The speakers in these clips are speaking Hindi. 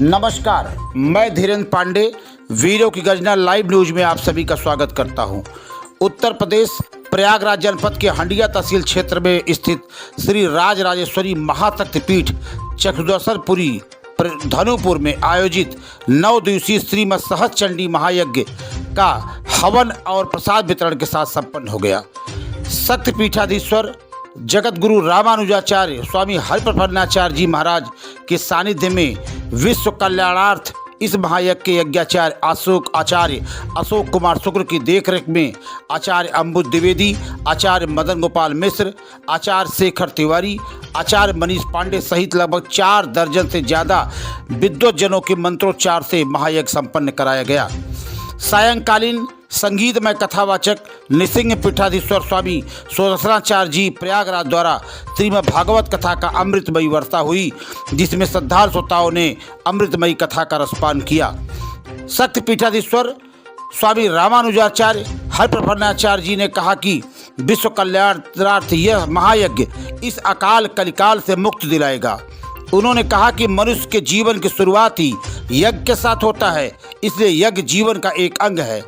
नमस्कार, मैं धीरेन्द्र पांडे वीरों की गर्जना लाइव न्यूज में आप सभी का स्वागत करता हूं। उत्तर प्रदेश प्रयागराज जनपद के हंडिया तहसील क्षेत्र में स्थित श्री राज राजेश्वरी महाशक्तिपीठ चक्रदर्शनपुरी धनुपुर में आयोजित 9 दिवसीय श्रीमद सहज चंडी महायज्ञ का हवन और प्रसाद वितरण के साथ संपन्न हो गया। शक्तिपीठाधीश्वर जगत गुरु रामानुजाचार्य स्वामी हरिप्रपन्नाचार्य जी महाराज के सानिध्य में विश्व कल्याणार्थ इस महायज्ञ के यज्ञाचार्य आचार्य अशोक कुमार शुक्र की देखरेख में आचार्य अम्बुज द्विवेदी, आचार्य मदन गोपाल मिश्र, आचार्य शेखर तिवारी, आचार्य मनीष पांडे सहित लगभग 4 दर्जन से ज़्यादा विद्वज्जनों के मंत्रोच्चार से महायज्ञ संपन्न कराया गया। सायंकालीन संगीतमय कथावाचक नृसिंह पीठाधीश्वर स्वामी सुदर्शनाचार्य जी प्रयागराज द्वारा श्रीमद् भागवत कथा का अमृतमयी वर्षा हुई, जिसमें श्रद्धालु श्रोताओं ने अमृतमयी कथा का रसपान किया। शक्तिपीठाधीश्वर स्वामी रामानुजाचार्य हरिप्रपन्नाचार्य जी ने कहा कि विश्व कल्याणार्थ यह महायज्ञ इस अकाल कलिकाल से मुक्ति दिलाएगा। उन्होंने कहा कि मनुष्य के जीवन की शुरुआत ही यज्ञ के साथ होता है, इसलिए यज्ञ जीवन का एक अंग है।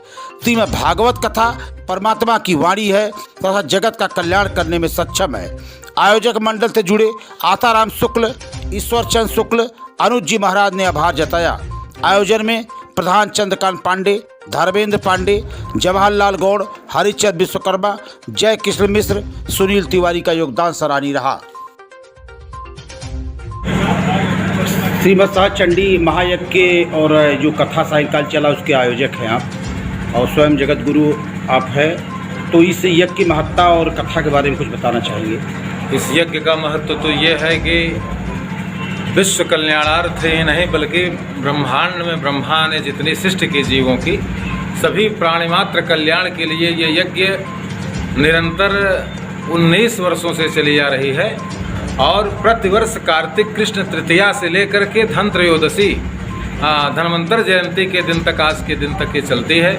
श्रीमद् भागवत कथा परमात्मा की वाणी है तथा जगत का कल्याण करने में सक्षम है। आयोजक मंडल से जुड़े आताराम शुक्ल, ईश्वरचंद शुक्ल, अनुज जी महाराज ने आभार जताया। आयोजन में प्रधान चंद्रकांत पांडे, धर्मेंद्र पांडे, जवाहरलाल गौड़, हरिचंद विश्वकर्मा, जय कृष्ण मिश्र, सुनील तिवारी का योगदान सराहनीय रहा। श्रीमद सहज चंडी महायज्ञ के और जो कथा सायंकाल चला उसके आयोजक हैं आप और स्वयं जगत गुरु आप हैं, तो इस यज्ञ की महत्ता और कथा के बारे में कुछ बताना चाहेंगे? इस यज्ञ का महत्व तो ये है कि विश्व कल्याणार्थ ही नहीं बल्कि ब्रह्मांड में ब्रह्मा ने जितनी सृष्टि की जीवों की सभी प्राणिमात्र कल्याण के लिए ये यज्ञ निरंतर 19 वर्षों से चली आ रही है और प्रतिवर्ष कार्तिक कृष्ण तृतीया से लेकर के धन त्रयोदशी धन्वंतर जयंती के दिन तक, आज के दिन तक ये चलती है।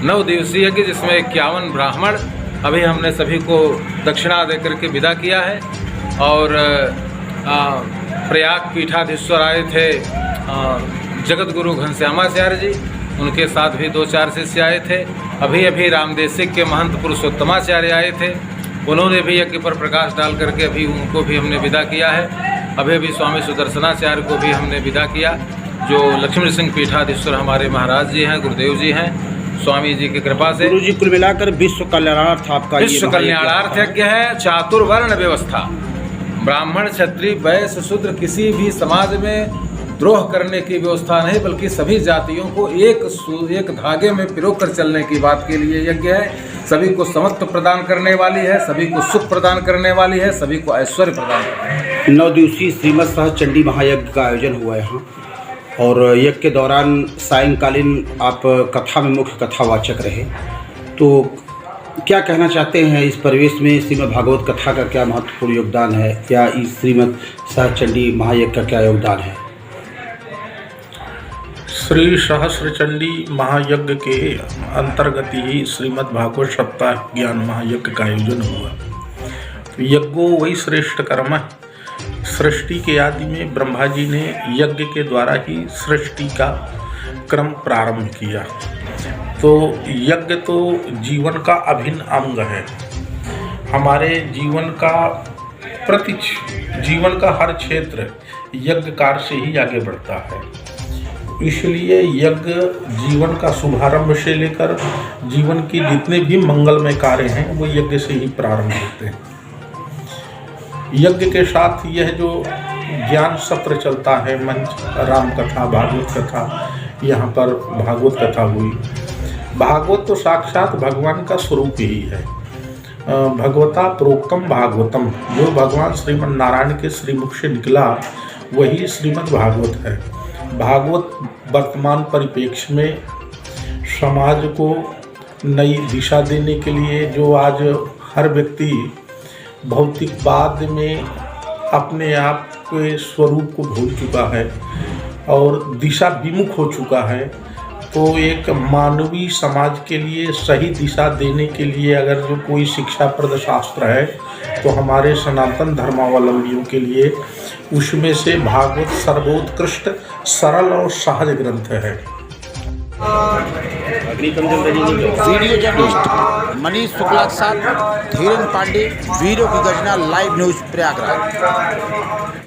9 दिवसीय यज्ञ जिसमें 51 ब्राह्मण अभी हमने सभी को दक्षिणा दे करके विदा किया है और प्रयाग पीठाधीश्वर आए थे जगत गुरु घनश्यामाचार्य जी, उनके साथ भी 2-4 शिष्य आए थे। अभी रामदेशिक के महंत पुरुषोत्तमाचार्य आए थे, उन्होंने भी यज्ञ पर प्रकाश डाल करके अभी उनको भी हमने विदा किया है। अभी स्वामी सुदर्शनाचार्य को भी हमने विदा किया, जो लक्ष्मी सिंह पीठाधीश्वर हमारे महाराज जी हैं, गुरुदेव जी हैं, स्वामी जी की कृपा से। गुरु जी, कुल मिलाकर विश्व कल्याणार्थ आपका विश्व कल्याणार्थ यज्ञ है। चातुर्वर्ण व्यवस्था, ब्राह्मण क्षत्रिय वैश्य शूद्र किसी भी समाज में द्रोह करने की व्यवस्था नहीं, बल्कि सभी जातियों को एक धागे में पिरोकर चलने की बात के लिए यज्ञ है। सभी को समत्व प्रदान करने वाली है, सभी को सुख प्रदान करने वाली है, सभी को ऐश्वर्य प्रदान करने वाली है। 9 दिवसीय श्रीमद सहज चंडी महायज्ञ का आयोजन हुआ है यहाँ और यज्ञ के दौरान सायंकालीन आप कथा में मुख्य कथावाचक रहे, तो क्या कहना चाहते हैं इस परिवेश में? श्रीमद् भागवत कथा का क्या महत्वपूर्ण योगदान है या इस श्रीमद सहज चंडी महायज्ञ का क्या योगदान है? श्री सहस्र चंडी महायज्ञ के अंतर्गत ही श्रीमद् भागवत सप्ताह ज्ञान महायज्ञ का आयोजन हुआ। यज्ञो वही श्रेष्ठ कर्म है। सृष्टि के आदि में ब्रह्मा जी ने यज्ञ के द्वारा ही सृष्टि का क्रम प्रारंभ किया। तो यज्ञ तो जीवन का अभिन्न अंग है। हमारे जीवन का हर क्षेत्र यज्ञ कार्य से ही आगे बढ़ता है। इसलिए यज्ञ जीवन का शुभारंभ से लेकर जीवन की जितने भी मंगलमय कार्य हैं वो यज्ञ से ही प्रारंभ होते हैं। यज्ञ के साथ यह जो ज्ञान सत्र चलता है, मंच राम कथा, भागवत कथा, यहाँ पर भागवत कथा हुई। भागवत तो साक्षात भगवान का स्वरूप ही है। भगवता प्रोक्तम भागवतम, जो भगवान श्रीमद् नारायण के श्रीमुख से निकला वही श्रीमद् भागवत है। भागवत वर्तमान परिप्रेक्ष्य में समाज को नई दिशा देने के लिए, जो आज हर व्यक्ति भौतिकवाद में अपने आप के स्वरूप को भूल चुका है और दिशा विमुख हो चुका है, तो एक मानवीय समाज के लिए सही दिशा देने के लिए अगर जो कोई शिक्षाप्रद शास्त्र है तो हमारे सनातन धर्मावलंबियों के लिए उसमें से भागवत सर्वोत्कृष्ट सरल और सहज ग्रंथ है। वीडियो जर्नलिस्ट मनीष शुक्ला के साथ धीरेन्द्र पांडे, वीरों की गर्जना लाइव न्यूज प्रयागराज।